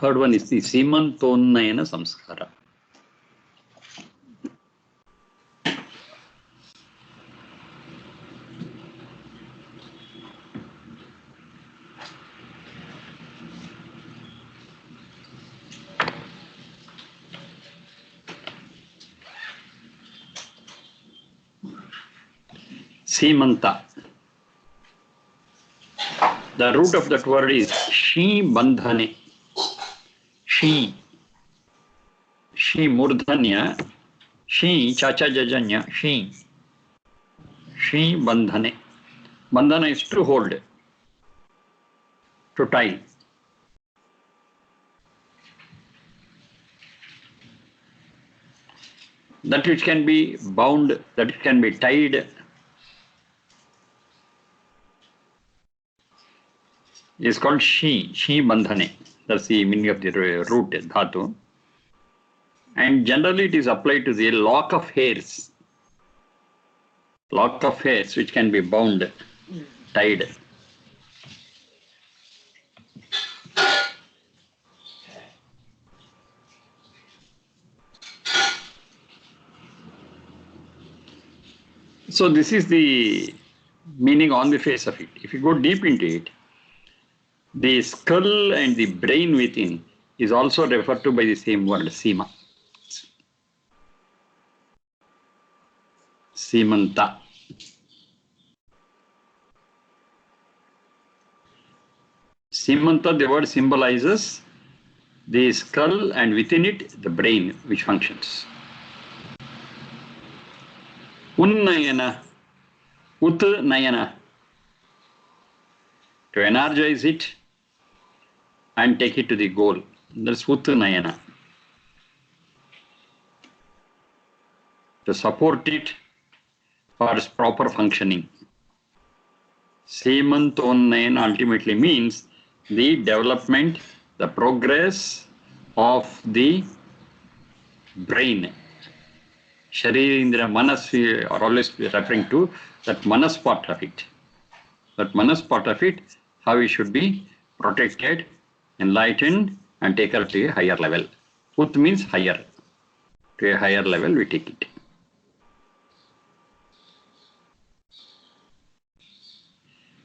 third one is the Simantonnayana samskara. Simanta. The root of that word is Shi Bandhane. Shi Murdhanya. Shi Chacha Jajanya. Shi Bandhane. Bandhana is to hold, to tie. That which can be bound, that it can be tied, is called Shi Bandhane. That's the meaning of the root dhatu. And generally it is applied to the lock of hairs. Lock of hairs which can be bound, tied. So this is the meaning on the face of it. If you go deep into it, the skull and the brain within is also referred to by the same word, Sima. Simanta. Simanta, the word symbolizes the skull and within it the brain which functions. Unnayana, Nayana, to energize it and take it to the goal. That's Nayana. To support it for its proper functioning. Simantonnayana ultimately means the development, the progress of the brain. Sharirindra Manas, we are always referring to that Manas part of it. That Manas part of it, how it should be protected, enlightened, and taken to a higher level. Ut means higher. To a higher level, we take it.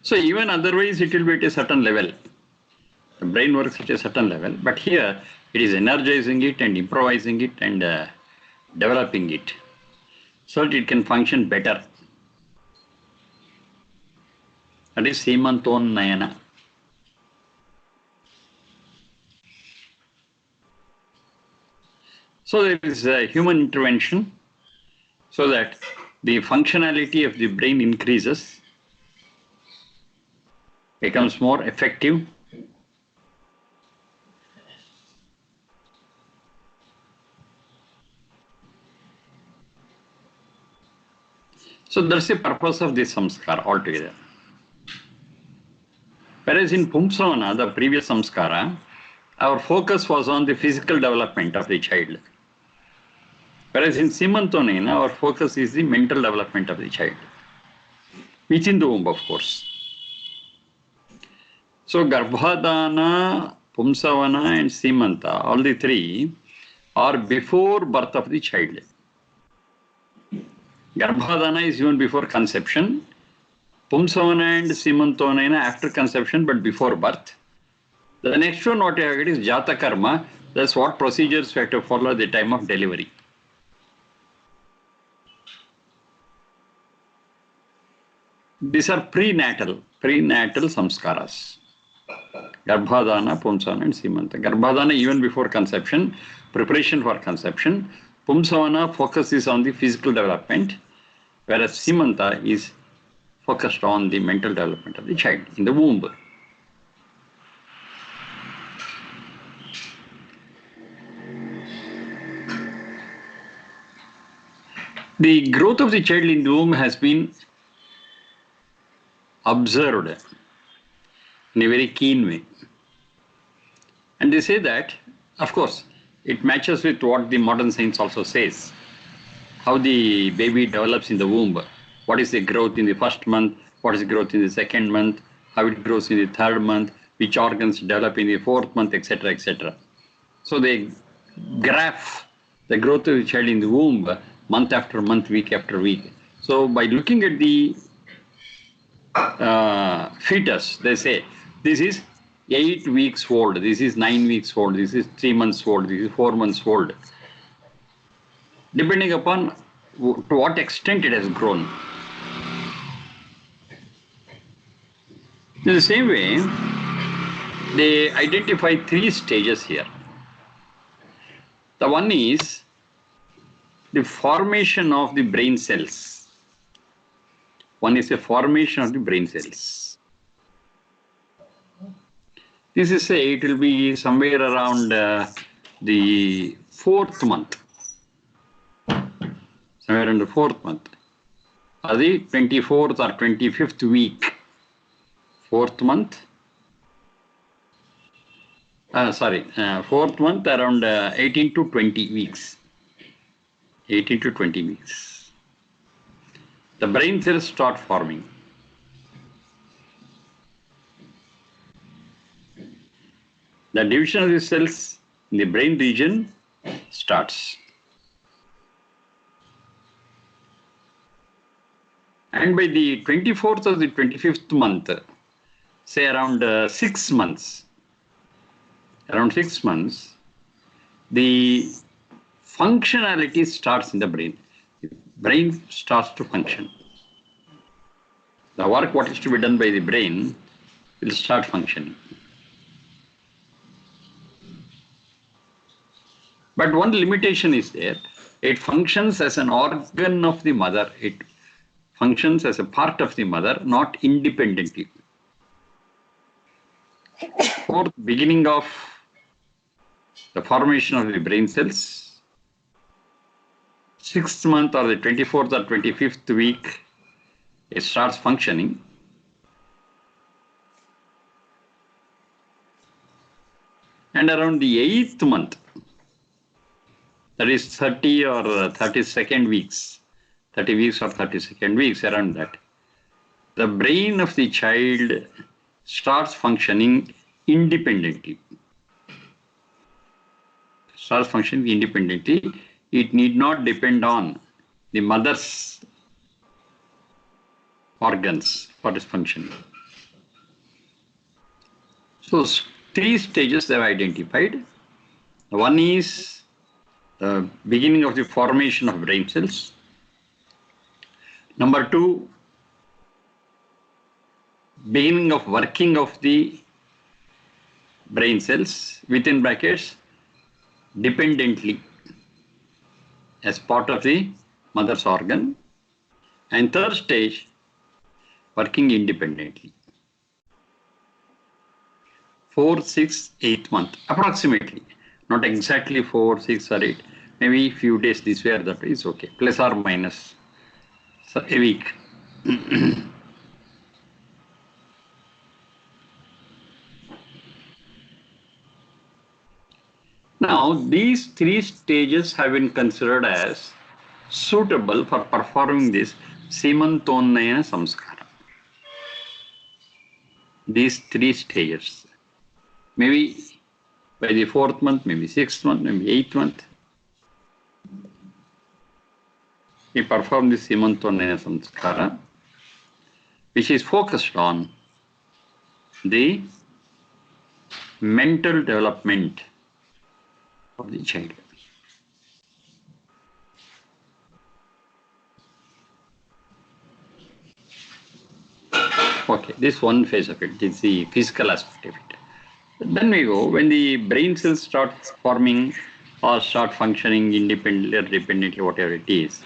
So even otherwise, it will be at a certain level. The brain works at a certain level, but here it is energizing it and improvising it and developing it so that it can function better. That is Simantonnayana. So there is a human intervention so that the functionality of the brain increases, becomes more effective. So that's the purpose of this samskara altogether. Whereas in Pumsavana, the previous samskara, our focus was on the physical development of the child. Whereas in Simantonnayana, our focus is the mental development of the child. Within the womb, of course. So Garbhadana, Pumsavana and Simanta, all the three are before birth of the child. Garbhadana is even before conception. Pumsavana and Simantonnayana after conception but before birth. The next one what you get is Jata Karma. That's what procedures we have to follow at the time of delivery. These are prenatal samskaras. Garbhadana, Pumsavana and Simanta. Garbhadana even before conception, preparation for conception. Pumsavana focuses on the physical development, whereas Simanta is focused on the mental development of the child in the womb. The growth of the child in the womb has been observed in a very keen way. And they say that, of course, it matches with what the modern science also says. How the baby develops in the womb. What is the growth in the first month? What is the growth in the second month? How it grows in the third month? Which organs develop in the fourth month, etc., etc. So they graph the growth of the child in the womb month after month, week after week. So by looking at the fetus, they say this is 8 weeks old, this is 9 weeks old, this is 3 months old, this is 4 months old, depending upon to what extent it has grown. In the same way, they identify 3 stages here. The one is the formation of the brain cells. One is the formation of the brain cells. This is it will be somewhere around the 4th month. Somewhere in the 4th month. Or the 24th or 25th week. 4th month. 4th month around 18 to 20 weeks. 18 to 20 weeks. The brain cells start forming. The division of the cells in the brain region starts. And by the 24th or the 25th month, say around 6 months, the functionality starts in the brain. The brain starts to function. The work what is to be done by the brain will start functioning. But one limitation is there. It functions as an organ of the mother. It functions as a part of the mother, not independently. For the beginning of the formation of the brain cells, 6th month or the 24th or 25th week, it starts functioning. And around the 8th month, that is 30 or 32nd weeks, 30 weeks or 32nd weeks, around that, the brain of the child starts functioning independently. It need not depend on the mother's organs for its functioning. So 3 stages they have identified. One is the beginning of the formation of brain cells. Number 2, beginning of working of the brain cells, within brackets, dependently, as part of the mother's organ. And 3rd stage, working independently. 4th, 6th, 8th month, approximately. Not exactly 4, 6 or 8. Maybe few days this way or that is okay. Plus or minus. So a week. Now, these 3 stages have been considered as suitable for performing this Simantonnaya samskara. These 3 stages. Maybe by the 4th month, maybe 6th month, maybe 8th month, we perform this Simantonnaya samskara, which is focused on the mental development of the child. Okay, this one phase of it is the physical aspect of it. Then we go, when the brain cells start forming or start functioning independently or dependently, whatever it is,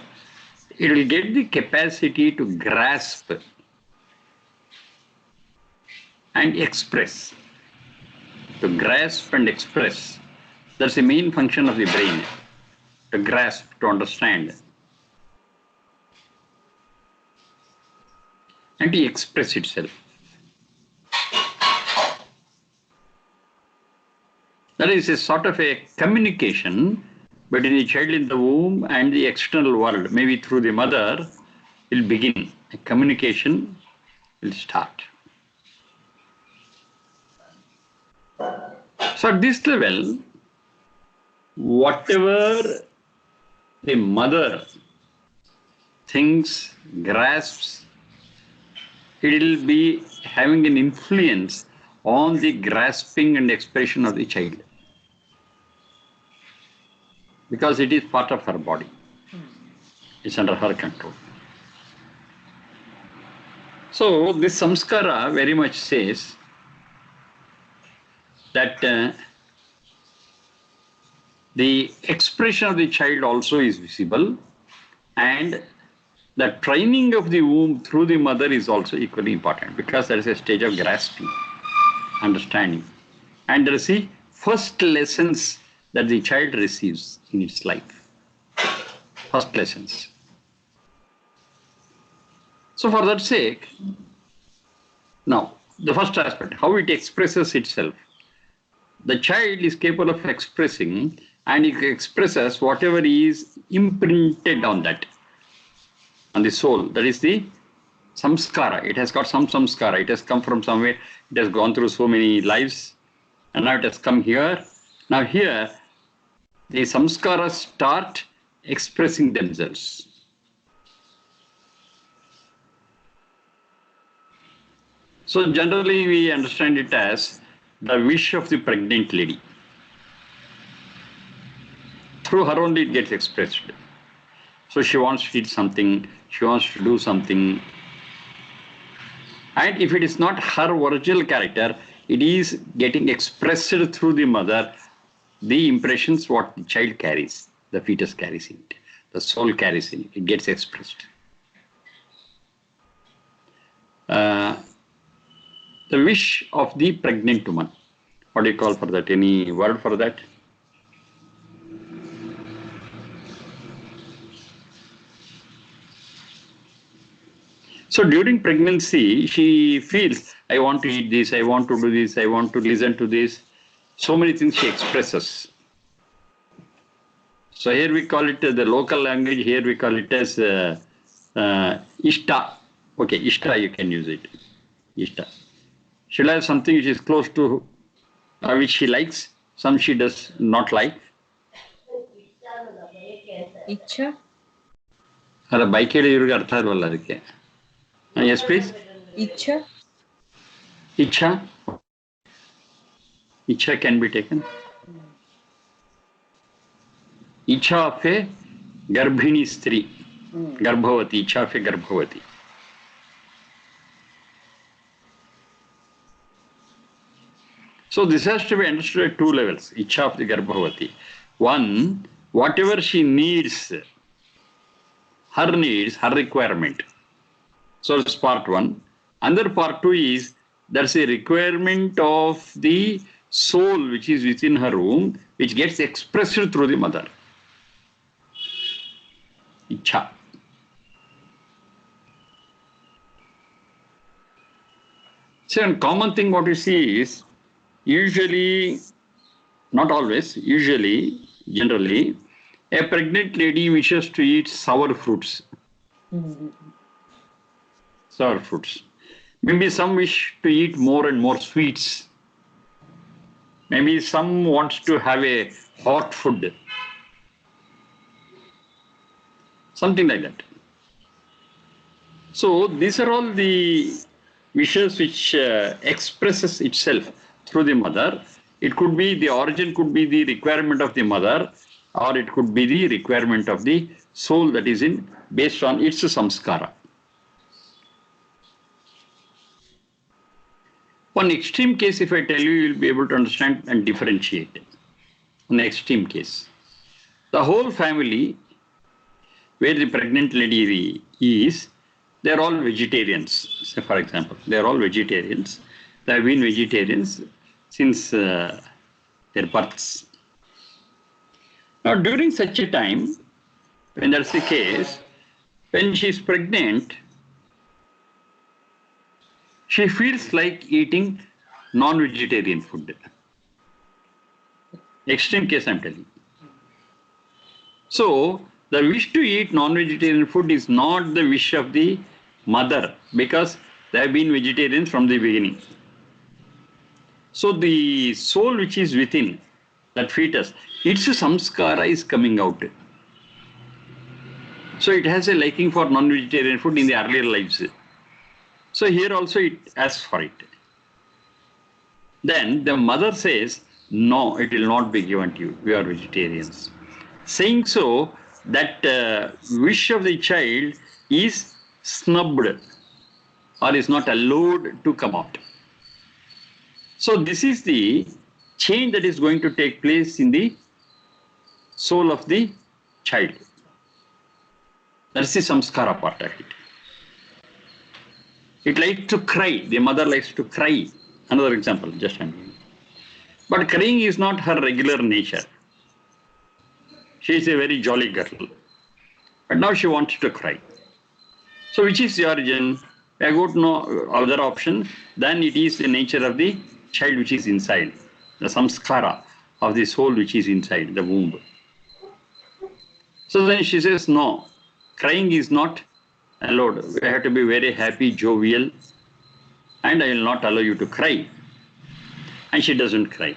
it will get the capacity to grasp and express. To grasp and express. That's the main function of the brain. To grasp, to understand. And to express itself. That is a sort of a communication between the child in the womb and the external world, maybe through the mother, will begin. A communication will start. So at this level, whatever the mother thinks, grasps, it will be having an influence on the grasping and expression of the child. Because it is part of her body. It's under her control. So this samskara very much says that the expression of the child also is visible, and the training of the womb through the mother is also equally important, because there is a stage of grasping, understanding, and there is the first lessons that the child receives in its life. First lessons. So for that sake, now the first aspect, how it expresses itself. The child is capable of expressing, and it expresses whatever is imprinted on that, on the soul. That is the samskara. It has got some samskara. It has come from somewhere. It has gone through so many lives, and now it has come here. Now here, the samskaras start expressing themselves. So generally we understand it as the wish of the pregnant lady. Through her only it gets expressed. So she wants to eat something, she wants to do something. And if it is not her original character, it is getting expressed through the mother, the impressions what the child carries, the fetus carries in it, the soul carries in it, it gets expressed. The wish of the pregnant woman. What do you call for that? Any word for that? So during pregnancy, she feels, I want to eat this, I want to do this, I want to listen to this. So many things she expresses. So here we call it the local language, here we call it as ishta. Okay, ishta you can use it. Ishta. She'll have something which is close to which she likes, some she does not like. Icha? Yes, please. Icha? Icha. Icha can be taken. Icha of a garbhini stri. Garbhavati. Icha of a garbhavati. So this has to be understood at two levels. Icha of the garbhavati. One, whatever she needs, her needs, her requirement. So it's part one. Another part two is there's a requirement of the soul which is within her womb, which gets expressed through the mother. Icha. So a common thing what you see is, usually, not always, usually, generally, a pregnant lady wishes to eat sour fruits. Sour fruits. Maybe some wish to eat more and more sweets. Maybe some wants to have a hot food. Something like that. So these are all the wishes which expresses itself through the mother. It could be, the origin could be the requirement of the mother, or it could be the requirement of the soul that is in, based on its samskara. One extreme case, if I tell you, you will be able to understand and differentiate. An extreme case. The whole family, where the pregnant lady is, they are all vegetarians. Say for example, they are all vegetarians. They have been vegetarians since their births. Now during such a time, when that's the case, when she is pregnant, she feels like eating non-vegetarian food. Extreme case I'm telling. So the wish to eat non-vegetarian food is not the wish of the mother, because they have been vegetarians from the beginning. So the soul which is within, that fetus, its samskara is coming out. So it has a liking for non-vegetarian food in the earlier lives. So here also it asks for it. Then the mother says, no, it will not be given to you. We are vegetarians. Saying so, that wish of the child is snubbed or is not allowed to come out. So this is the change that is going to take place in the soul of the child. That's the samskara part of it. It likes to cry. The mother likes to cry. Another example, just a minute. But crying is not her regular nature. She is a very jolly girl. But now she wants to cry. So which is the origin? I got no other option. Then it is the nature of the child which is inside. The samskara of the soul which is inside the womb. So then she says, no, crying is not allowed. We have to be very happy, jovial, and I will not allow you to cry. And she doesn't cry.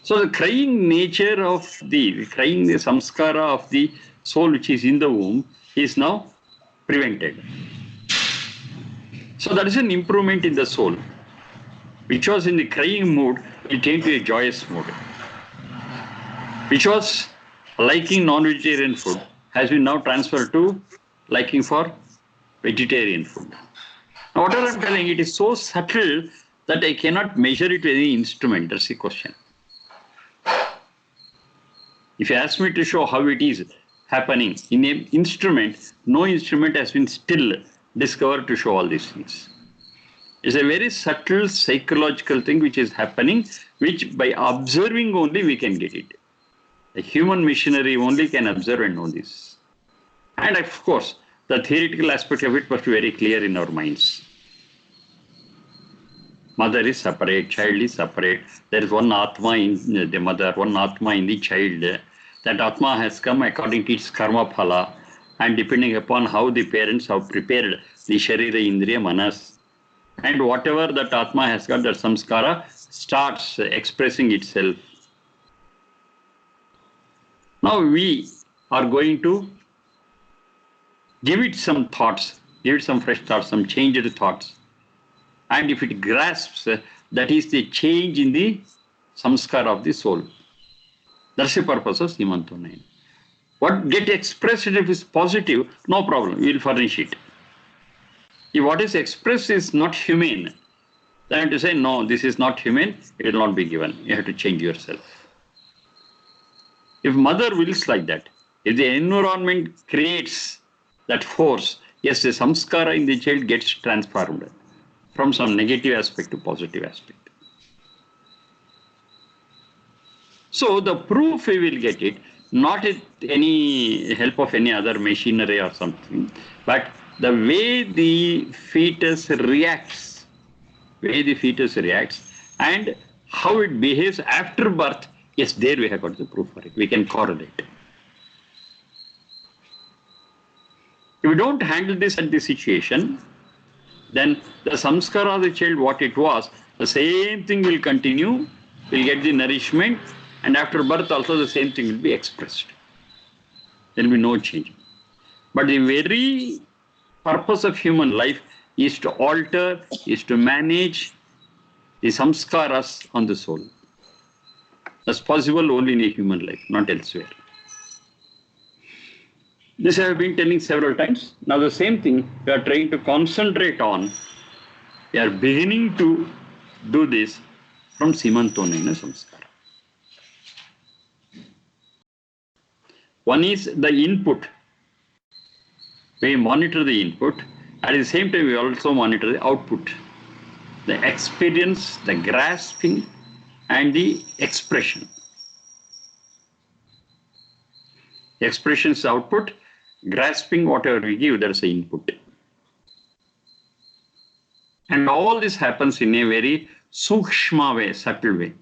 So the crying nature of the samskara of the soul which is in the womb is now prevented. So that is an improvement in the soul, which was in the crying mood, will change to a joyous mood. Which was liking non-vegetarian food, has been now transferred to liking for vegetarian food. Now whatever I'm telling, it is so subtle that I cannot measure it with any instrument. That's the question. If you ask me to show how it is happening in an instrument, no instrument has been still discovered to show all these things. It's a very subtle psychological thing which is happening, which by observing only we can get it. The human machinery only can observe and know this. And of course, the theoretical aspect of it must be very clear in our minds. Mother is separate, child is separate. There is one Atma in the mother, one Atma in the child. That Atma has come according to its karma phala, and depending upon how the parents have prepared the Sharira, Indriya, Manas. And whatever that Atma has got, that samskara starts expressing itself. Now we are going to give it some thoughts, give it some fresh thoughts, some changed thoughts. And if it grasps, that is the change in the samskara of the soul. That's the purpose of Simantonayana. What get expressed if it is positive, no problem, we will furnish it. If what is expressed is not humane, then to say, no, this is not humane, it will not be given. You have to change yourself. If mother wills like that, if the environment creates that force, yes, the samskara in the child gets transformed from some negative aspect to positive aspect. So the proof we will get it, not with any help of any other machinery or something, but the way the fetus reacts, and how it behaves after birth, yes, there we have got the proof for it. We can correlate. If we don't handle this at the situation, then the samskara of the child, what it was, the same thing will continue, will get the nourishment, and after birth also the same thing will be expressed. There will be no change. But the very purpose of human life is to alter, is to manage the samskaras on the soul. That's possible only in a human life, not elsewhere. This I have been telling several times. Now the same thing we are trying to concentrate on. We are beginning to do this from Simantonayana samskara. One is the input. We monitor the input. At the same time, we also monitor the output. The experience, the grasping, and the expression. The expression is output. Grasping whatever we give, that's the input. And all this happens in a very sukshma way, subtle way.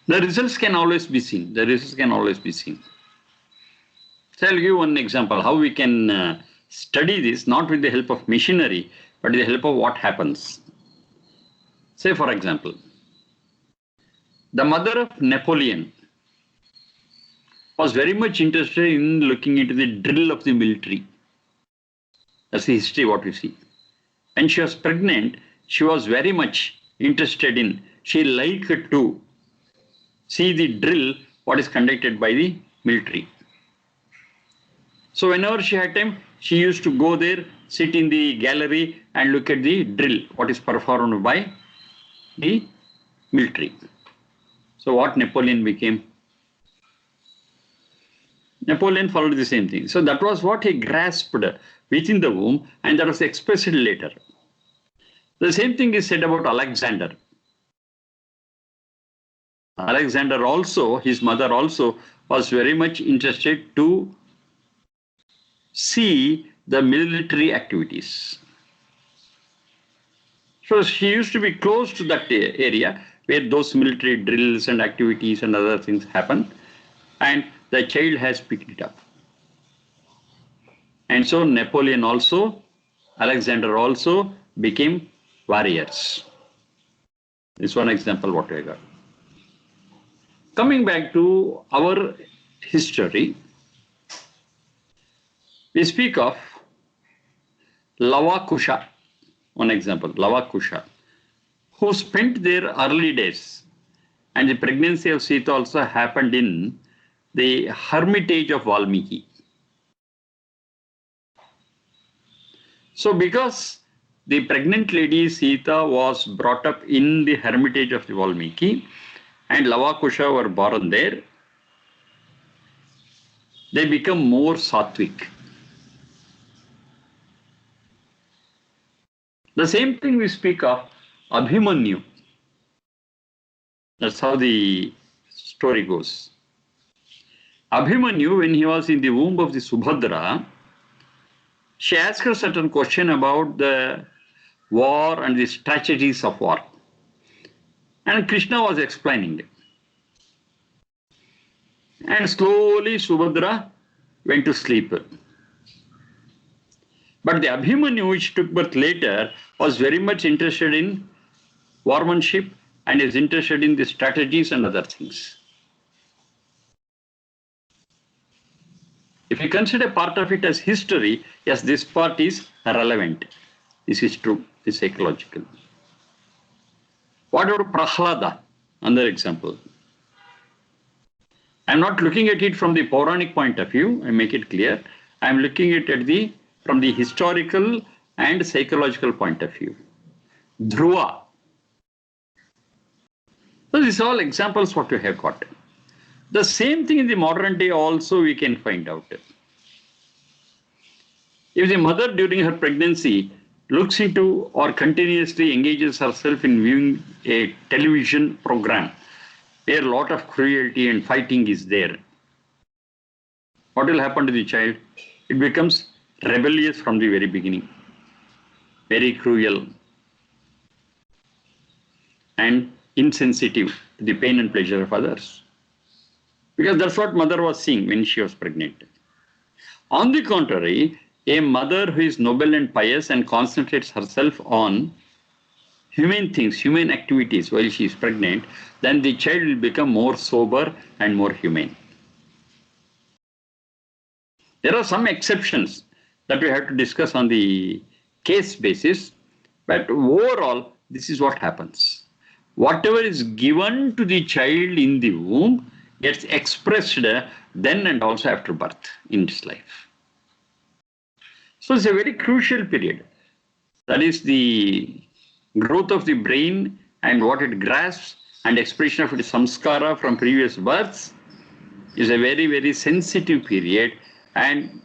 The results can always be seen. So I'll give one example how we can study this, not with the help of machinery, but with the help of what happens. Say, for example, the mother of Napoleon was very much interested in looking into the drill of the military. That's the history, what we see. When she was pregnant, she was very much interested in, she liked to see the drill, what is conducted by the military. So whenever she had time, she used to go there, sit in the gallery and look at the drill, what is performed by the military. So what Napoleon became? Napoleon followed the same thing. So that was what he grasped within the womb, and that was expressed later. The same thing is said about Alexander. Alexander also, his mother also, was very much interested to see the military activities. So she used to be close to that area where those military drills and activities and other things happen, and the child has picked it up. And so Napoleon also, Alexander also became warriors. This is one example what I got. Coming back to our history, we speak of Lava-Kusha, one example, Lava-Kusha, who spent their early days, and the pregnancy of Sita also happened in the hermitage of Valmiki. So because the pregnant lady Sita was brought up in the hermitage of the Valmiki, and Lava-Kusha were born there, they become more sattvic. The same thing we speak of Abhimanyu. That's how the story goes. Abhimanyu, when he was in the womb of the Subhadra, she asked a certain question about the war and the strategies of war. And Krishna was explaining it. And slowly Subhadra went to sleep. But the Abhimanyu, which took birth later, was very much interested in warmanship and is interested in the strategies and other things. If you consider part of it as history, yes, this part is relevant. This is true, this is psychological. What about Prahlada? Another example. I'm not looking at it from the Puranic point of view, I make it clear. I'm looking at it from the historical and psychological point of view. Dhruva. So these are all examples what we have got. The same thing in the modern day also we can find out. If the mother during her pregnancy looks into or continuously engages herself in viewing a television program where a lot of cruelty and fighting is there, what will happen to the child? It becomes rebellious from the very beginning, very cruel and insensitive to the pain and pleasure of others. Because that's what mother was seeing when she was pregnant. On the contrary, a mother who is noble and pious and concentrates herself on human things, human activities while she is pregnant, then the child will become more sober and more humane. There are some exceptions that we have to discuss on the case basis, but overall, this is what happens. Whatever is given to the child in the womb gets expressed then and also after birth in its life. So it's a very crucial period. That is the growth of the brain and what it grasps and expression of its samskara from previous births is a very, very sensitive period, and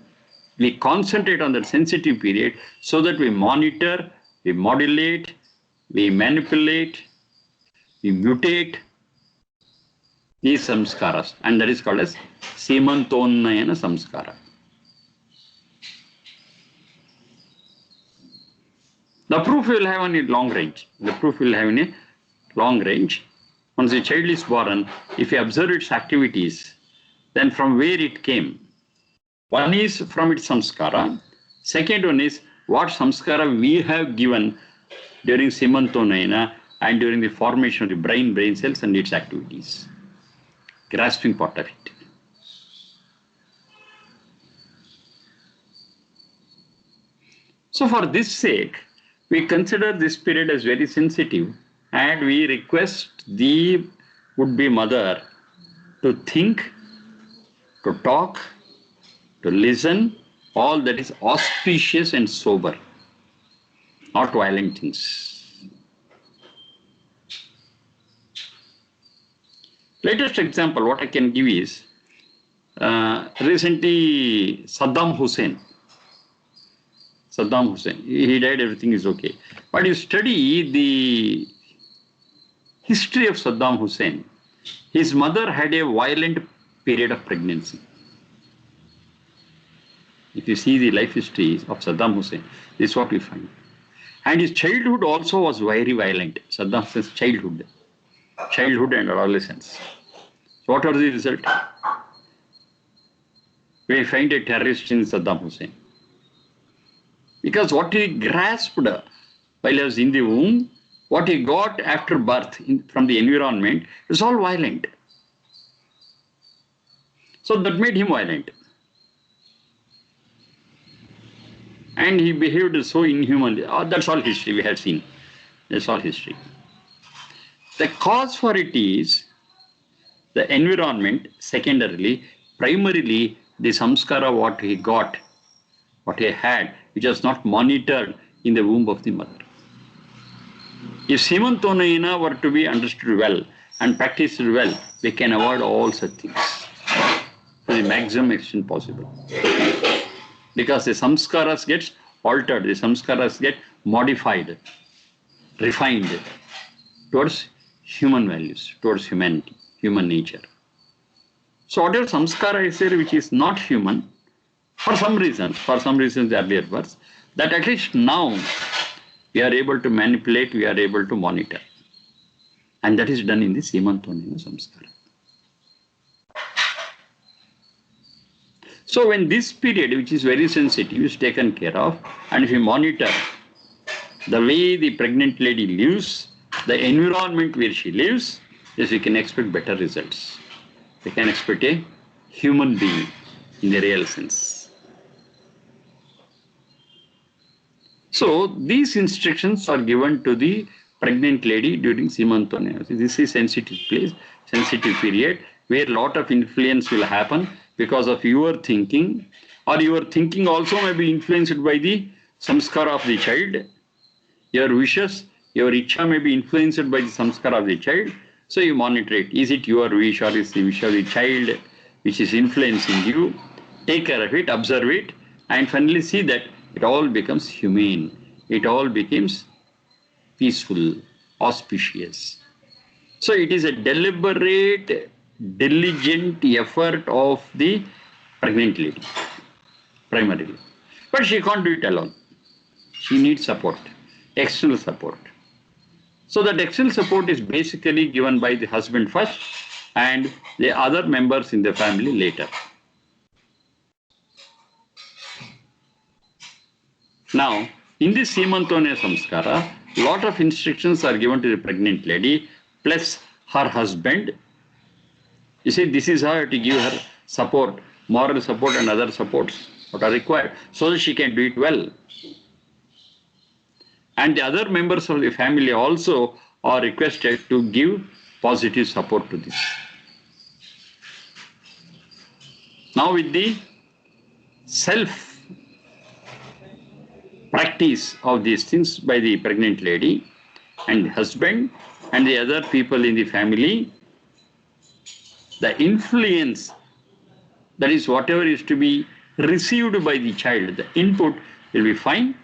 we concentrate on that sensitive period so that we monitor, we modulate, we manipulate, we mutate these samskaras, and that is called as Simantonnayana samskara. The proof we will have in a long range. Once the child is born, if you observe its activities, then from where it came. One is from its samskara. Second one is what samskara we have given during Simantonnayana and during the formation of the brain cells and its activities. Grasping part of it. So for this sake, we consider this period as very sensitive and we request the would-be mother to think, to talk, to listen, all that is auspicious and sober, not violent things. Latest example, what I can give is, recently Saddam Hussein, he died, everything is okay. But you study the history of Saddam Hussein, his mother had a violent period of pregnancy. If you see the life history of Saddam Hussein, this is what we find. And his childhood also was very violent. Saddam Hussein's childhood and adolescence. So what was the result? We find a terrorist in Saddam Hussein. Because what he grasped while he was in the womb, what he got after birth from the environment, was all violent. So that made him violent. And he behaved so inhumanly. Oh, that's all history we have seen. That's all history. The cause for it is the environment, secondarily, primarily the samskara what he got, what he had, which was not monitored in the womb of the mother. If Simantonayana were to be understood well and practiced well, we can avoid all such things to the maximum extent possible. Because the samskaras gets altered, the samskaras get modified, refined towards human values, towards humanity, human nature. So whatever samskara is there which is not human, for some reasons the earlier verse, that at least now we are able to manipulate, we are able to monitor. And that is done in the Simantonayana samskara. So when this period, which is very sensitive, is taken care of, and if we monitor the way the pregnant lady lives, the environment where she lives, yes, we can expect better results. We can expect a human being in the real sense. So these instructions are given to the pregnant lady during Simantonayana. This is sensitive place, sensitive period, where a lot of influence will happen because of your thinking, or your thinking also may be influenced by the samskara of the child. Your wishes, your ichha may be influenced by the samskara of the child. So you monitor it. Is it your wish or is the wish of the child which is influencing you? Take care of it, observe it, and finally see that it all becomes humane. It all becomes peaceful, auspicious. So it is a deliberate, diligent effort of the pregnant lady, primarily. But she can't do it alone. She needs support, external support. So that external support is basically given by the husband first and the other members in the family later. Now, in this Simantonayana samskara, lot of instructions are given to the pregnant lady plus her husband. You see, this is how to give her support, moral support and other supports what are required so that she can do it well. And the other members of the family also are requested to give positive support to this. Now with the self practice of these things by the pregnant lady and husband and the other people in the family, the influence, that is whatever is to be received by the child, the input will be fine,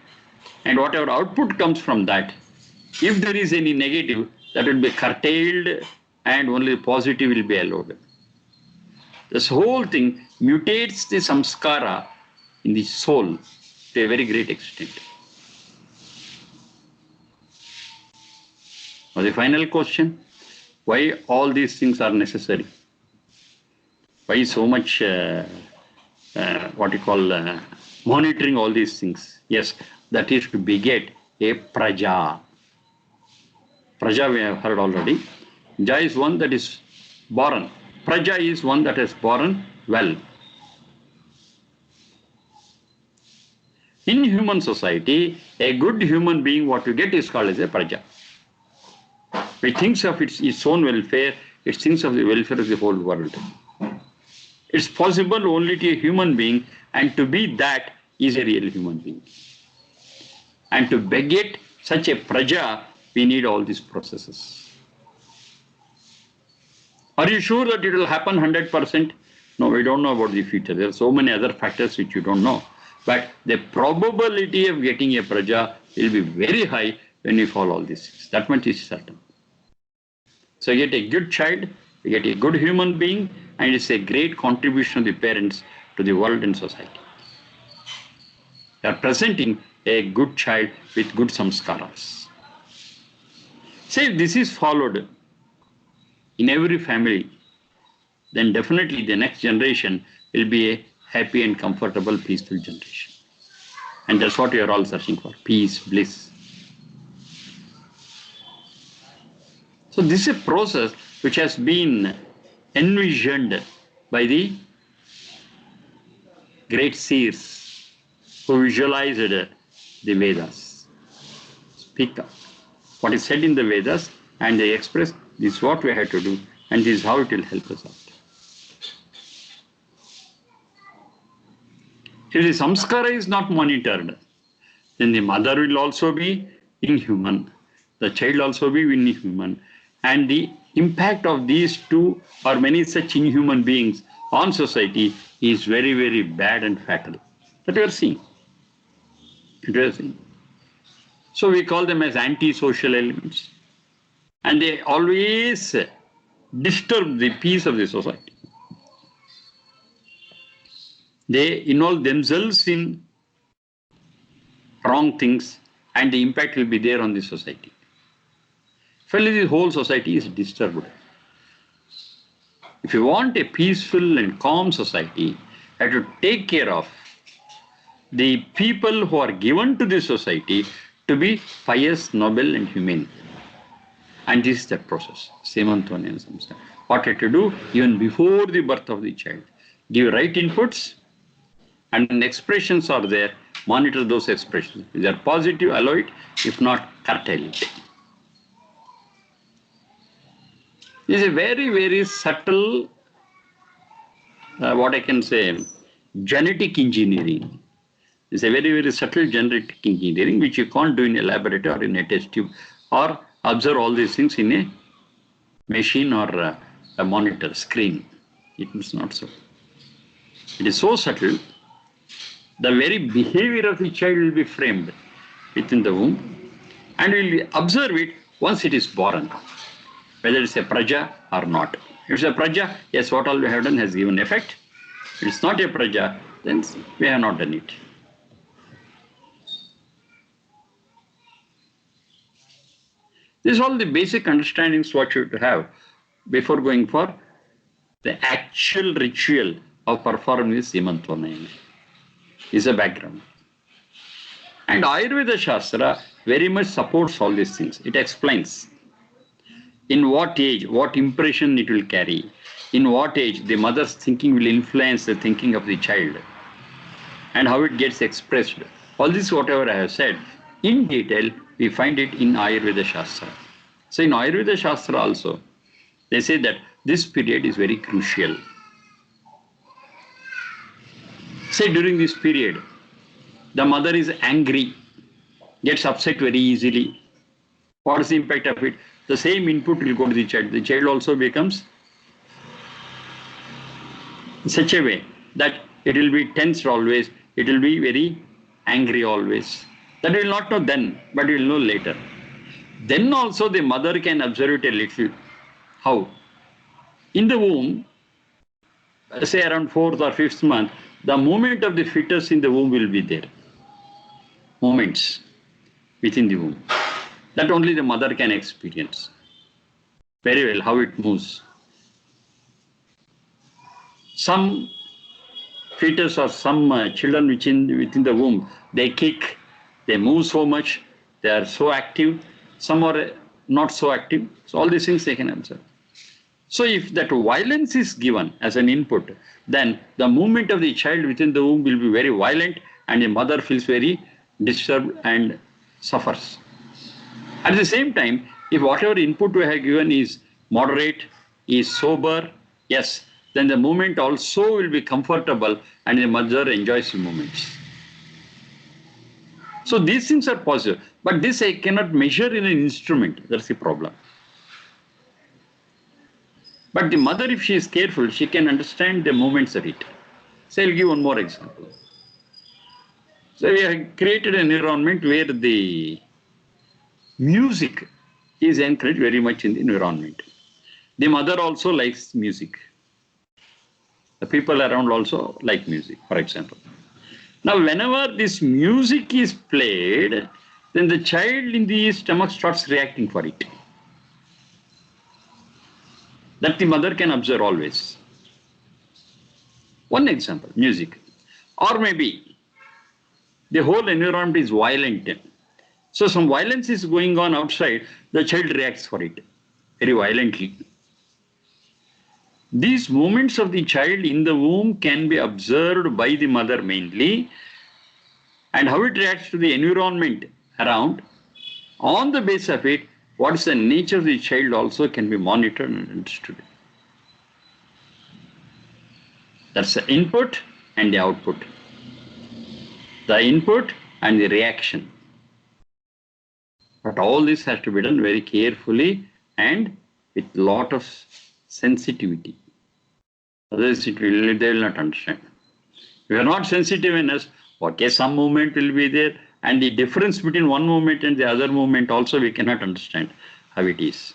and whatever output comes from that, if there is any negative, that will be curtailed and only positive will be allowed. This whole thing mutates the samskara in the soul to a very great extent. Now the final question, why all these things are necessary? Why so much, monitoring all these things? Yes, that is to beget a praja. Praja we have heard already. Ja is one that is born. Praja is one that is born well. In human society, a good human being, what you get is called as a Praja. It thinks of its own welfare, it thinks of the welfare of the whole world. It's possible only to a human being, and to be that is a real human being. And to beget such a Praja, we need all these processes. Are you sure that it will happen 100%? No, we don't know about the future. There are so many other factors which you don't know. But the probability of getting a Praja will be very high when you follow all these things. That much is certain. So you get a good child, you get a good human being, and it's a great contribution of the parents to the world and society. They are presenting a good child with good samskaras. Say if this is followed in every family, then definitely the next generation will be a happy and comfortable, peaceful generation. And that's what we are all searching for, peace, bliss. So this is a process which has been envisioned by the great seers who visualized the Vedas. Speak up what is said in the Vedas, and they express this is what we have to do, and this is how it will help us out. If the samskara is not monitored, then the mother will also be inhuman, the child also be inhuman, and the impact of these two or many such inhuman beings on society is very, very bad and fatal. That we are seeing. So we call them as anti-social elements, and they always disturb the peace of the society. They involve themselves in wrong things, and the impact will be there on the society. Finally, the whole society is disturbed. If you want a peaceful and calm society, you have to take care of the people who are given to the society to be pious, noble, and humane. And this is the process. Semantvani and samskara. What you have to do even before the birth of the child. Give right inputs, and when expressions are there, monitor those expressions. If they are positive, allow it. If not, curtail it. This is a very, very subtle, what I can say, genetic engineering. It's a very, very subtle genetic engineering which you can't do in a laboratory or in a test tube or observe all these things in a machine or a monitor screen. It is not so. It is so subtle. The very behavior of the child will be framed within the womb, and we will observe it once it is born, whether it's a praja or not. If it's a praja, yes, what all we have done has given effect. If it's not a praja, then we have not done it. These are all the basic understandings what you should have before going for the actual ritual of performing this Semantvani. Is a background. And Ayurveda Shastra very much supports all these things. It explains in what age, what impression it will carry, in what age the mother's thinking will influence the thinking of the child, and how it gets expressed. All this, whatever I have said, in detail, we find it in Ayurveda Shastra. So in Ayurveda Shastra also, they say that this period is very crucial. Say during this period, the mother is angry, gets upset very easily. What is the impact of it? The same input will go to the child. The child also becomes in such a way that it will be tensed always, it will be very angry always. That will not know then, but will know later. Then also the mother can observe it a little. How? In the womb, say around 4th or 5th month, the movement of the fetus in the womb will be there. Movements within the womb. That only the mother can experience very well how it moves. Some fetus or some children within the womb, they kick, they move so much, they are so active. Some are not so active. So all these things they can observe. So if that violence is given as an input, then the movement of the child within the womb will be very violent and the mother feels very disturbed and suffers. At the same time, if whatever input we have given is moderate, is sober, yes, then the movement also will be comfortable and the mother enjoys the movements. So these things are possible, but this I cannot measure in an instrument. That's the problem. But the mother, if she is careful, she can understand the movements of it. So I'll give one more example. So we have created an environment where the music is encouraged very much in the environment. The mother also likes music. The people around also like music, for example. Now, whenever this music is played, then the child in the stomach starts reacting for it. That the mother can observe always. One example, music. Or maybe the whole environment is violent. So some violence is going on outside, the child reacts for it very violently. These movements of the child in the womb can be observed by the mother mainly, and how it reacts to the environment around. On the basis of it, what is the nature of the child also can be monitored and understood. That's the input and the output. The input and the reaction. But all this has to be done very carefully and with lot of sensitivity. Otherwise, they will not understand. If you are not sensitive enough, okay, some movement will be there, and the difference between one movement and the other movement also we cannot understand how it is.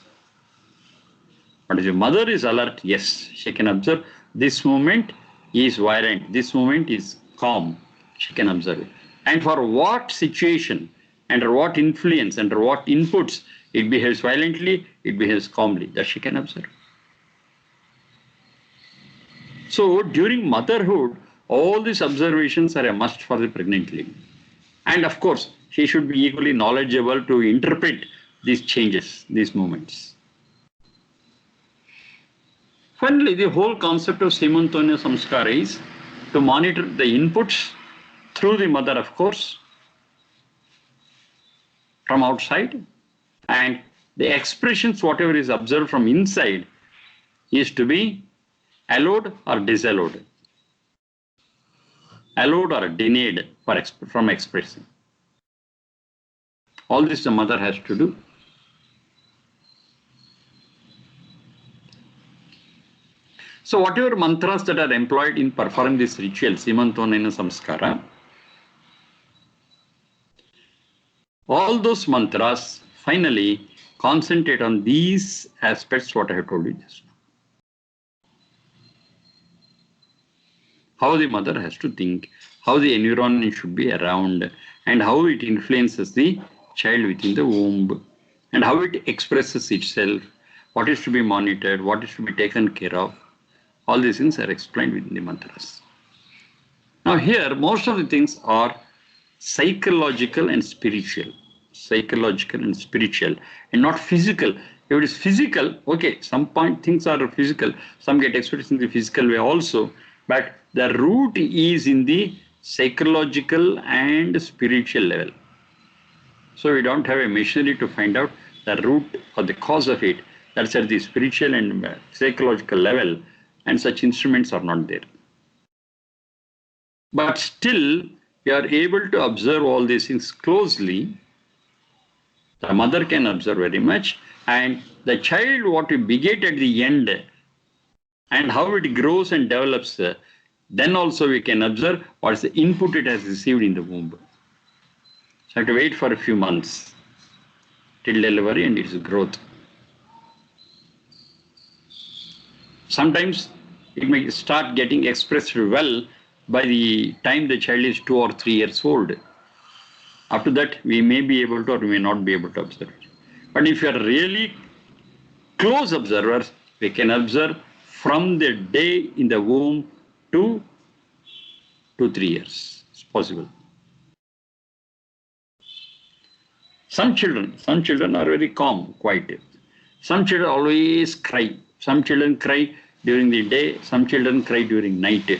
But if the mother is alert, yes, she can observe this movement is violent, this movement is calm. She can observe it. And for what situation, under what influence, under what inputs, it behaves violently, it behaves calmly, that she can observe. So during motherhood, all these observations are a must for the pregnant lady. And of course, she should be equally knowledgeable to interpret these changes, these movements. Finally, the whole concept of Simantonia Samskara is to monitor the inputs through the mother, of course, from outside, and the expressions, whatever is observed from inside, is to be allowed or disallowed, allowed or denied from expressing. All this the mother has to do. So whatever mantras that are employed in performing this ritual, Simantonena Samskara, all those mantras finally concentrate on these aspects what I have told you just now. How the mother has to think, how the environment should be around, and how it influences the child within the womb, and how it expresses itself, what is to be monitored, what is to be taken care of. All these things are explained within the mantras. Now here, most of the things are psychological and spiritual. Psychological and spiritual, and not physical. If it is physical, okay, some point things are physical, some get expressed in the physical way also, but the root is in the psychological and spiritual level. So we don't have a machinery to find out the root or the cause of it. That's at the spiritual and psychological level, and such instruments are not there. But still, we are able to observe all these things closely. The mother can observe very much, and the child, what we beget at the end, and how it grows and develops, then also we can observe what is the input it has received in the womb. So I have to wait for a few months till delivery and its growth. Sometimes it may start getting expressed well by the time the child is 2 or 3 years old. After that, we may be able to or we may not be able to observe it. But if you are really close observers, we can observe from the day in the womb to 2-3 years. It's possible. Some children are very calm, quiet. Some children always cry. Some children cry during the day, some children cry during night.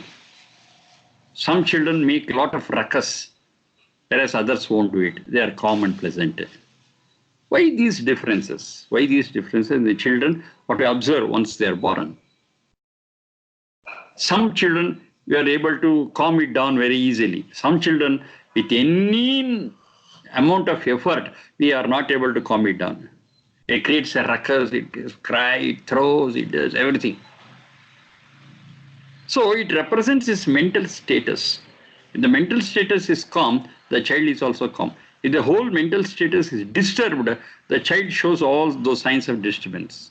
Some children make a lot of ruckus, whereas others won't do it. They are calm and pleasant. Why these differences? Why these differences in the children, what we observe once they are born? Some children, we are able to calm it down very easily. Some children, with any amount of effort, we are not able to calm it down. It creates a ruckus, it cries, it throws, it does everything. So it represents his mental status. If the mental status is calm, the child is also calm. If the whole mental status is disturbed, the child shows all those signs of disturbance.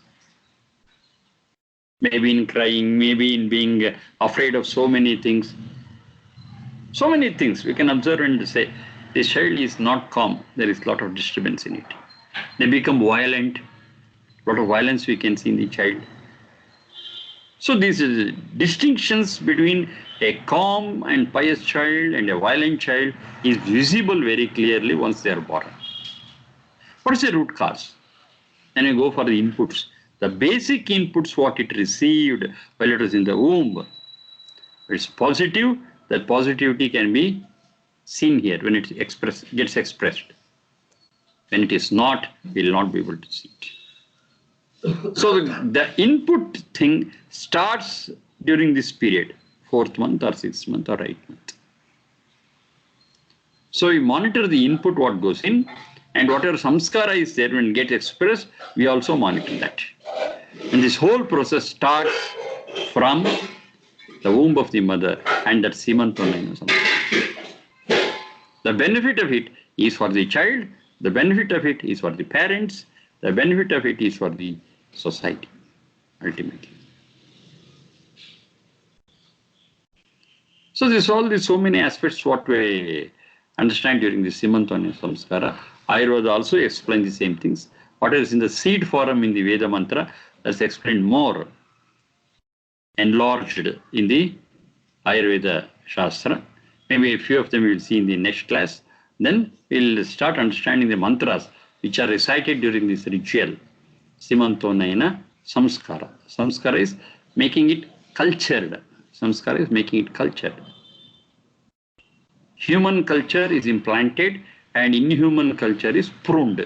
Maybe in crying, maybe in being afraid of so many things. So many things we can observe and say, this child is not calm. There is a lot of disturbance in it. They become violent. A lot of violence we can see in the child. So these distinctions between a calm and pious child and a violent child is visible very clearly once they are born. What is the root cause? Then you go for the inputs. The basic inputs what it received while it was in the womb. It's positive. That positivity can be seen here when it gets expressed. When it is not, we will not be able to see it. So the input thing starts during this period, 4th month or 6th month or 8th month. So we monitor the input what goes in, and whatever samskara is there when it gets expressed, we also monitor that. And this whole process starts from the womb of the mother and that Simantona. The benefit of it is for the child, the benefit of it is for the parents, the benefit of it is for the society, ultimately. So this all these so many aspects what we understand during the Simantona Samskara. Ayurveda also explains the same things. What is in the seed form in the Veda mantra, that's explained more, enlarged in the Ayurveda Shastra. Maybe a few of them we will see in the next class. Then we'll start understanding the mantras which are recited during this ritual. Simantonayana samskara. Samskara is making it cultured. Samskara is making it cultured. Human culture is implanted and inhuman culture is pruned.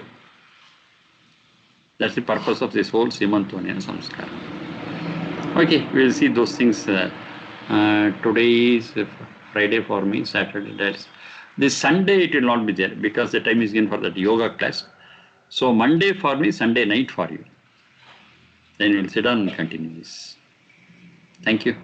That's the purpose of this whole Simantonayana samskara. Okay, we'll see those things. Today is Friday for me, Saturday. That's this Sunday it will not be there because the time is given for that yoga class. So Monday for me, Sunday night for you. Then we'll sit down and continue this. Thank you.